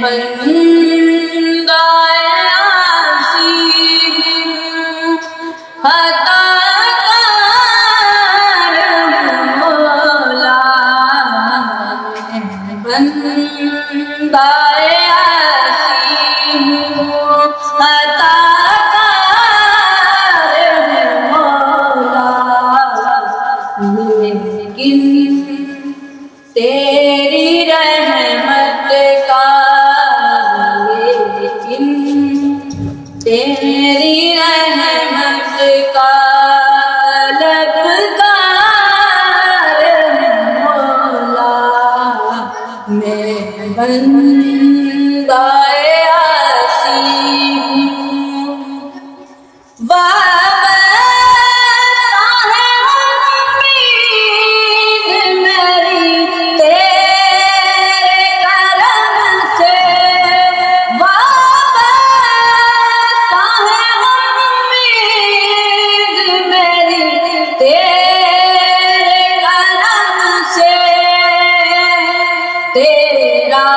بندہ عاصی ہوں، عطا کار مولا، میں بندہ عاصی ہوں، عطا کار مولا، لیکن تیری رحمت کا، لیکن تیری رحمت کا طلبگار مولا، میں بندہ عاصی ہوں، تیرا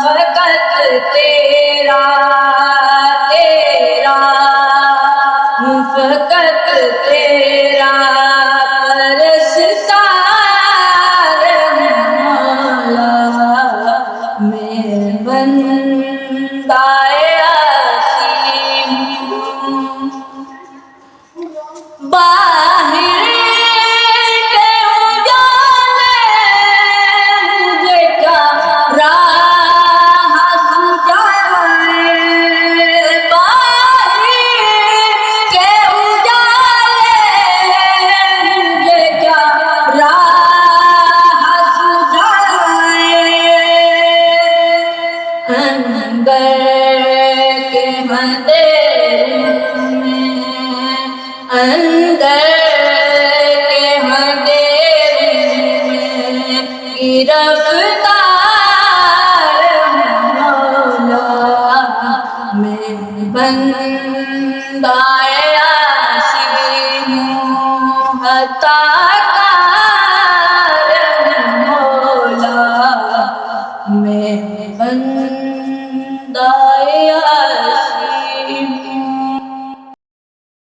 فقط تیرا، تیرا فقط تیرا پرستار مولا، میں بندہ عاصی ہوں، باہر اندر کے اندھیرے میں گرفتار مولا، میں بندہ